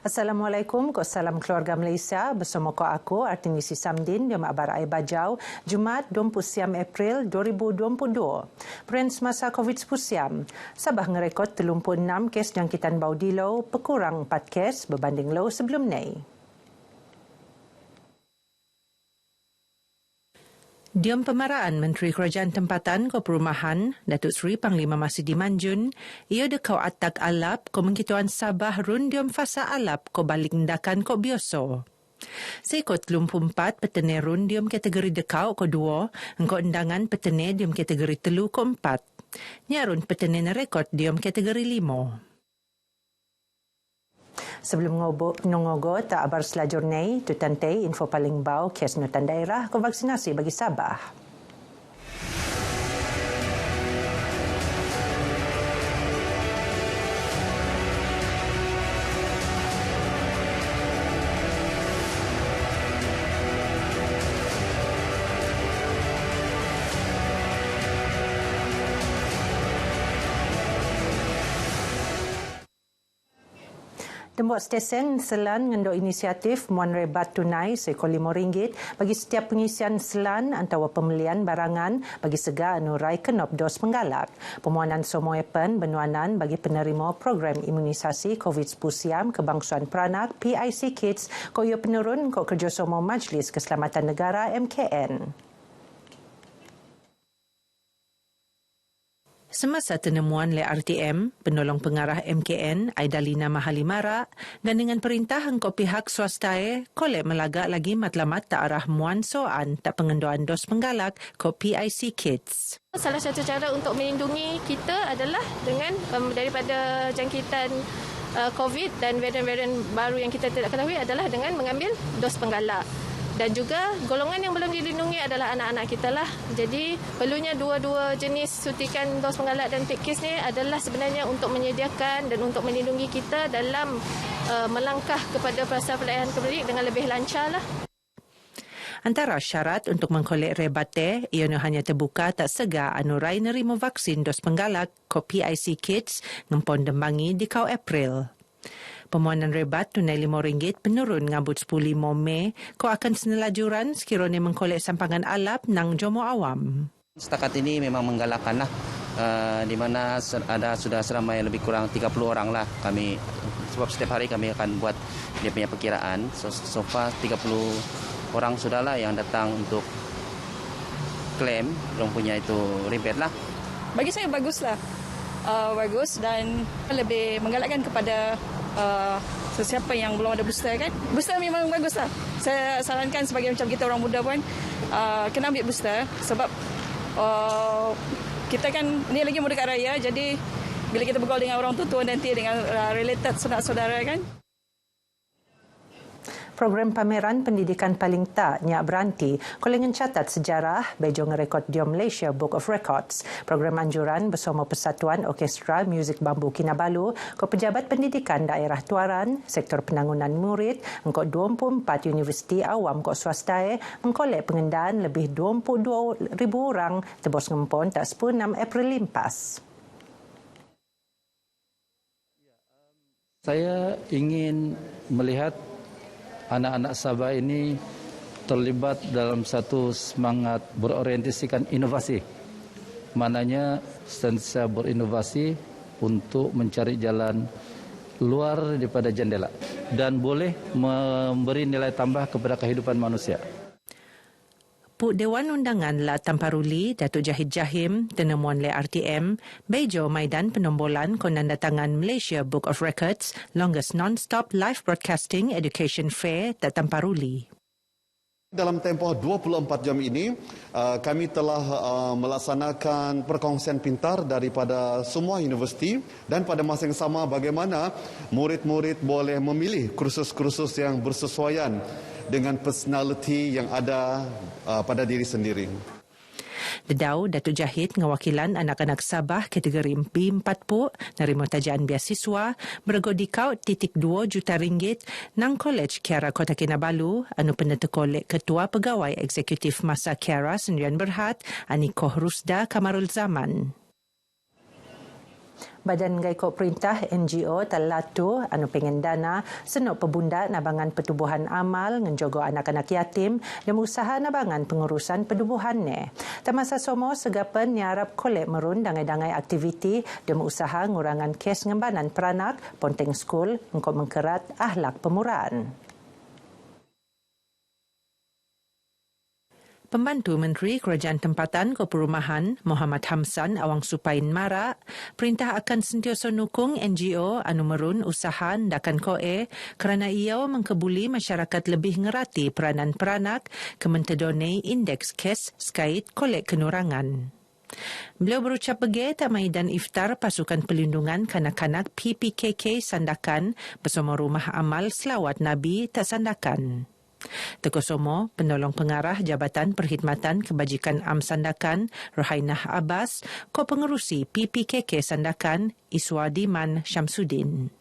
Assalamualaikum, salam keluarga Malaysia. Bersama aku, Artinisi Samdin, di Makbar Air Bajau, Jumaat 20 April 2022. Peran semasa COVID-19, Sabah ngerekod 36 kes jangkitan bau di Lau, berkurang 4 kes berbanding Lau sebelum ni. Diam Pemaraan Menteri Kerajaan Tempatan ko Perumahan, Datuk Seri Panglima Masidi Manjun, ia dekau atak alap ko mengkituan Sabah run diam fasa alap ko balik ndakan ko biasa. Sekot 34 petene run diam kategori dekau ko 2, engko undangan petene diam kategori 3 ko 4. Nyarun petene na rekod diam kategori 5. Sebelum nongogo tak abar selajur nei, tu tantai info paling bau kes nutan daerah ke vaksinasi bagi Sabah. Tembok stesen selan ngendo inisiatif muan rebat tunai sekor RM5 bagi setiap pengisian selan antara pembelian barangan bagi segar anurai kenop dos penggalak. Pemuanan semua pen benuanan bagi penerima program imunisasi COVID-19 Kebangsuan Peranak PIC Kids koyo penurun ko kerjasama Majlis Keselamatan Negara MKN. Semasa penemuan le RTM, penolong pengarah MKN, Aidalina Mahalimara, dan dengan perintah engkau pihak swasta kolek melagak lagi matlamat tak arah muan soan tak pengendoan dos penggalak ko PIC Kids. Salah satu cara untuk melindungi kita adalah dengan daripada jangkitan COVID dan varian-varian baru yang kita tidak ketahui adalah dengan mengambil dos penggalak. Dan juga golongan yang belum dilindungi adalah anak-anak kita lah. Jadi perlunya dua-dua jenis suntikan dos penggalak dan PIC ni adalah sebenarnya untuk menyediakan dan untuk melindungi kita dalam melangkah kepada fasa pelayanan publik dengan lebih lancar lah. Antara syarat untuk mengkolek rebate, ianya hanya terbuka tak segar anurai nerima vaksin dos penggalak ko PIC Kids ngempon dembangi di kau April. Pemohonan rebat tunai RM5 penurun ngabut 10 Mei ko akan senelajuran sekiranya mengkolek sampangan alap nang jomo awam. Setakat ini memang menggalakkan lah, di mana sudah seramai lebih kurang 30 orang lah kami, sebab setiap hari kami akan buat dia punya perkiraan. So far 30 orang sudahlah yang datang untuk klaim, belum punya itu rebate lah. Bagi saya baguslah, bagus dan lebih menggalakkan kepada sesiapa yang belum ada booster kan. Booster memang bagus lah. Saya sarankan sebagai macam kita orang muda pun kena ambil booster sebab kita kan ni lagi mau dekat raya, jadi bila kita bergaul dengan orang tua nanti dengan related saudara-saudara kan. Program pameran pendidikan paling tak nyak beranti kolengan catat sejarah bejo ngerekod di Malaysia Book of Records. Program anjuran bersama Persatuan Orkestra Muzik Bambu Kinabalu ko pejabat pendidikan daerah Tuaran, sektor penangunan murid, engkau 24 universiti awam ko swasta mengkolek pengendaan lebih 22,000 orang tebos ngempon tak 16 April limpas. Saya ingin melihat anak-anak Sabah ini terlibat dalam satu semangat berorientasikan inovasi. Maknanya sentiasa berinovasi untuk mencari jalan luar daripada jendela dan boleh memberi nilai tambah kepada kehidupan manusia. Puk Dewan Undangan La Tamparuli, Datuk Jahid Jahim, Tenemuan Le RTM, Bejo Maidan Penombolan Konandatangan Malaysia Book of Records, longest non-stop live broadcasting education fair Tak Tamparuli. Dalam tempoh 24 jam ini, kami telah melaksanakan perkongsian pintar daripada semua universiti dan pada masa yang sama bagaimana murid-murid boleh memilih kursus-kursus yang bersesuaian dengan personality yang ada pada diri sendiri. Dedau Datuk Jahid ngawakilan anak-anak Sabah kategori MP40 nerima tajaan beasiswa bergodikau RM2 juta nang Kolej Kiara Kota Kinabalu anu peneta kolek Ketua Pegawai Eksekutif Masa Kiara Sendirian Berhad Anikoh Rusda Kamarul Zaman. Badan Gaikok Perintah NGO Telatu anu pengen dana senuk pebunda nabangan pertubuhan amal ngenjogo anak-anak yatim dan usaha nabangan pengurusan pertubuhan ne. Tamasa somo segapen nyarap kolek merun dangai-dangai aktiviti dan usaha ngurangan kes ngembanan peranak ponteng skul engkau mengkerat ahlak pemuraan. Pembantu Menteri Kerajaan Tempatan ke Perumahan Muhammad Hamsan awang supain marak, perintah akan sentiasa nukung NGO anu merun usaha ndakan koe kerana ia mengkebuli masyarakat lebih ngerati peranan peranak ke mentedonai indeks kes skait kolek kenurangan. Beliau berucap bege tak maidan iftar pasukan pelindungan kanak-kanak PPKK Sandakan bersama Rumah Amal Selawat Nabi tak Sandakan. Teko Somo, penolong pengarah Jabatan Perkhidmatan Kebajikan Am Sandakan, Rohainah Abbas, ko pengerusi PPKK Sandakan, Iswadiman Syamsuddin.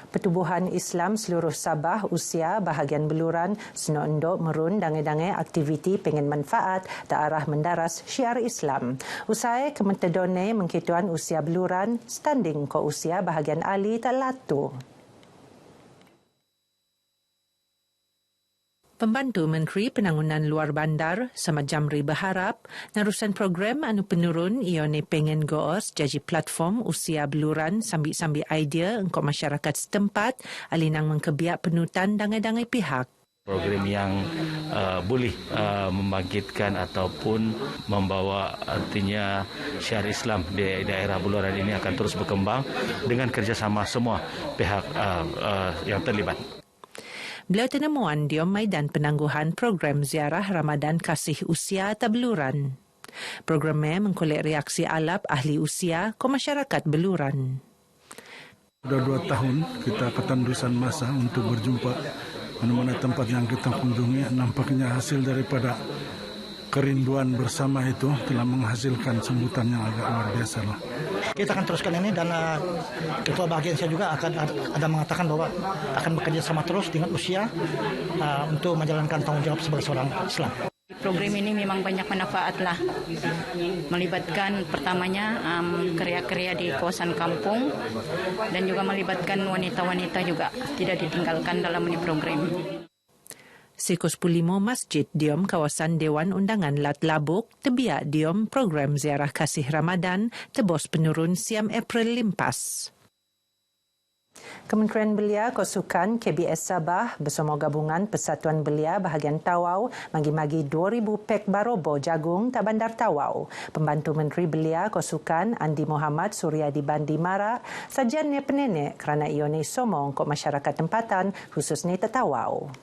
Pertubuhan Islam seluruh Sabah usia bahagian beluran senok endok merun dangai-dangai aktiviti pengen manfaat tak arah mendaras syiar Islam. Usai kementedone mengkituan usia beluran standing ko usia bahagian ali tak latu. Pembantu Menteri Penangunan Luar Bandar, Samad Jamri berharap narusan program anu penurun ione pengen goos jaji platform usia beluran sambil-sambil idea engkau masyarakat setempat alinang mengkebiak penutan dangai-dangai pihak. Program yang boleh membangkitkan ataupun membawa artinya syiar Islam di daerah beluran ini akan terus berkembang dengan kerjasama semua pihak yang terlibat. Beliau tenemuan di Maidan Penangguhan Program Ziarah Ramadan Kasih Usia Tabeluran. Programnya mengkolek reaksi alap ahli usia ke masyarakat beluran. Sudah 2 tahun kita ketandusan masa untuk berjumpa mana-mana tempat yang kita kunjungi. Nampaknya hasil daripada kerinduan bersama itu telah menghasilkan sambutan yang agak luar biasa lah. Kita akan teruskan ini dan ketua bagian saya juga akan ada mengatakan bahwa akan bekerja sama terus dengan usia untuk menjalankan tanggung jawab sebagai seorang Islam. Program ini memang banyak manfaat lah, melibatkan pertamanya karya-karya di kawasan kampung dan juga melibatkan wanita-wanita juga tidak ditinggalkan dalam ini program. Sikus Pulimo Masjid diom kawasan Dewan Undangan Lat Labuk tebiak diom program ziarah kasih Ramadan tebos penurun siam April limpas. Kementerian Belia Kosukan KBS Sabah bersama gabungan Persatuan Belia bahagian Tawau magi-magi 2,000 pek barobo jagung tak bandar Tawau. Pembantu Menteri Belia Kosukan Andi Muhammad Suryadi Bandi Mara sajiannya penenek kerana ione somong ke masyarakat tempatan khususnya Tawau.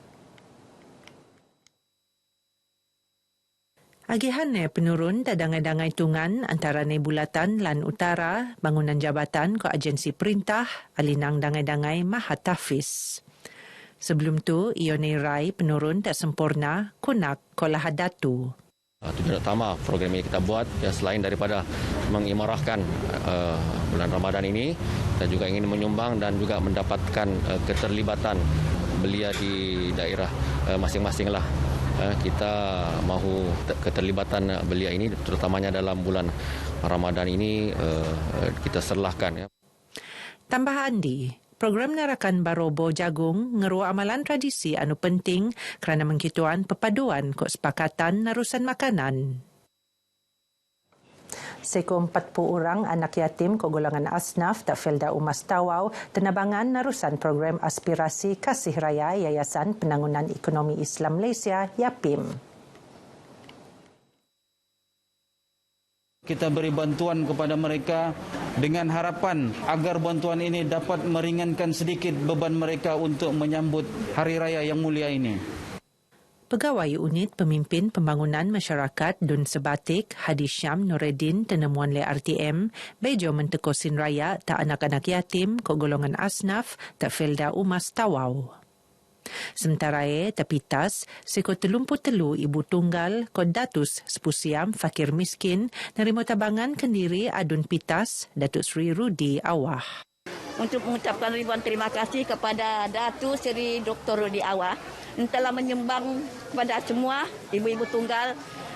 Agihannya penurun dadangai-dangai tungan antara nebulatan lan utara bangunan jabatan ke agensi perintah alinang dangai-dangai Mahat Hafiz. Sebelum tu, ione rai penurun tak sempurna kunak kolahat datu. Tujuan utama program ini kita buat ya selain daripada mengimarahkan bulan Ramadan ini, kita juga ingin menyumbang dan juga mendapatkan keterlibatan belia di daerah masing-masing lah. Kita mahu keterlibatan belia ini terutamanya dalam bulan Ramadan ini kita serlahkan ya. Tambah Andi, program narakan barobo jagung ngeru amalan tradisi anu penting kerana mengkituan perpaduan kesepakatan narusan makanan. Seko 40 orang anak yatim ke golongan asnaf tak Felda Umas Tawau tenabangan narusan program aspirasi kasih raya Yayasan Penangunan Ekonomi Islam Malaysia YAPIM. Kita beri bantuan kepada mereka dengan harapan agar bantuan ini dapat meringankan sedikit beban mereka untuk menyambut hari raya yang mulia ini. Pegawai Unit Pemimpin Pembangunan Masyarakat Dun Sebatik Hadi Syam Nureddin tenemuan le RTM bejo mentekosin raya tak anak-anak yatim ke golongan asnaf tak Felda Umas Tawau. Sementara tapitas seko 33 ibu tunggal ko Datus Sepusiam Fakir Miskin nerima tabangan kendiri Adun Pitas Datuk Sri Rudi Awah. Untuk mengucapkan ribuan terima kasih kepada Datuk Seri Dr. Rudi Awah yang telah menyumbang kepada semua ibu-ibu tunggal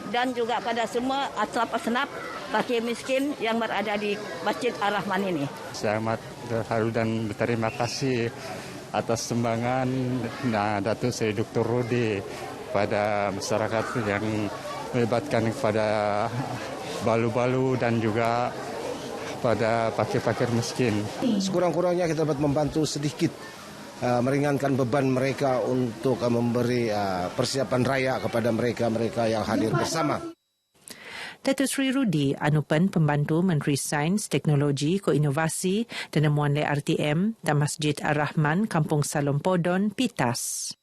dan juga pada semua asnaf-asnaf fakir miskin yang berada di Masjid Ar-Rahman ini. Saya amat terharu dan berterima kasih atas sumbangan Datuk Seri Dr. Rudi pada masyarakat yang melibatkan kepada balu-balu dan juga pada fakir-fakir miskin. Sekurang-kurangnya kita dapat membantu sedikit meringankan beban mereka untuk memberi persiapan raya kepada mereka-mereka yang hadir bersama. Datuk Seri Rudi Anupan, Pembantu Menteri Sains, Teknologi, Koinovasi dan Nemuan RTM dan Masjid Ar-Rahman, Kampung Salompodon, Pitas.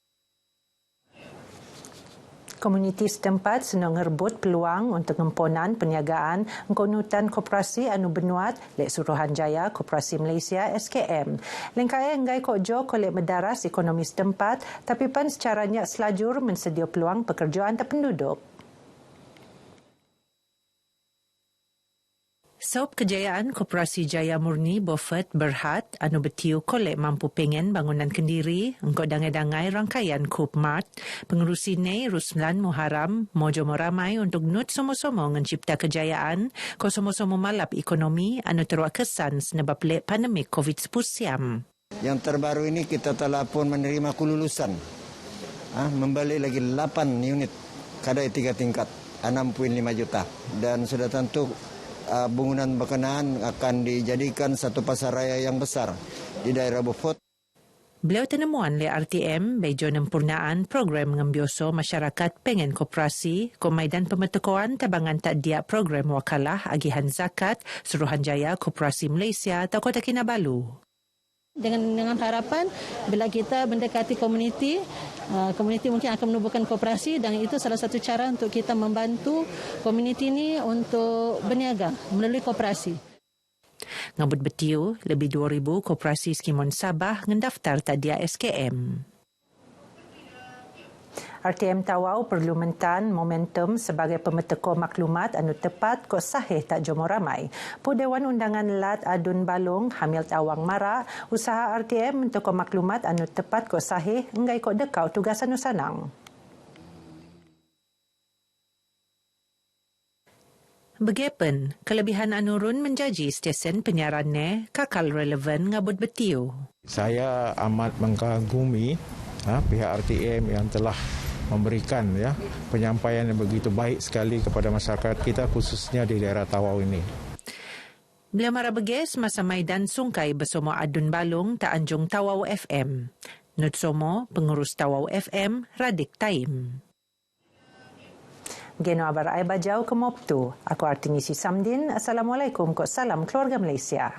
Komuniti setempat senang ngerebut peluang untuk ngemponan perniagaan ngkonutan koperasi anu benuat lek Suruhanjaya Koperasi Malaysia SKM. Lengkai enggai kok jo kolek medaras ekonomi setempat tapi pan secaranya selajur mensedia peluang pekerjaan terpenduduk. Sop kejayaan Koperasi Jaya Murni Beaufort Berhad anu betiu kolek mampu pengen bangunan kendiri engkau dangai-dangai rangkaian Coop Mart pengerusi Nei Ruslan Muharram mojomo ramai untuk nut somo-somo mencipta kejayaan ko somo-somo malap ekonomi anu teruak kesan sebab lek pandemik COVID-19. Yang terbaru ini kita telah pun menerima kelulusan membalik lagi 8 unit kadai 3 tingkat 6.5 juta dan sudah tentu bangunan berkenaan akan dijadikan satu pasar raya yang besar di daerah Beaufort. Beliau tenemuan le RTM bejo nempurnaan program ngembioso masyarakat pengen koperasi ko maidan pemetekoan tabangan tak dia program wakalah agihan zakat Suruhanjaya Koperasi Malaysia atau Kota Kinabalu. Dengan harapan bila kita mendekati komuniti mungkin akan menubuhkan koperasi dan itu salah satu cara untuk kita membantu komuniti ini untuk berniaga melalui koperasi. Ngabut betiu, lebih 2,000 koperasi Skimon Sabah ngendaftar tadia SKM. RTM Tawau perlu mentan momentum sebagai pemeteko maklumat anu tepat kok sahih tak jomo ramai. Pu Dewan Undangan Lat Adun Balung Hamil Tawang Mara, usaha RTM untuk maklumat anu tepat kok sahih enggai kok dekau tugas anu sanang. Begepen, kelebihan anurun menjanji stesen penyiarannya kakal relevan ngabut betiu. Saya amat mengagumi pihak RTM yang telah memberikan penyampaian yang begitu baik sekali kepada masyarakat kita khususnya di daerah Tawau ini. Beliau marah beges masa maidan sungkai bersama Adun Balung tak anjung Tawau FM. Nutsomo pengurus Tawau FM Radik Taim. Geno abar ai bajau ke Moptu. Aku Artinisi Samdin. Assalamualaikum. Salam keluarga Malaysia.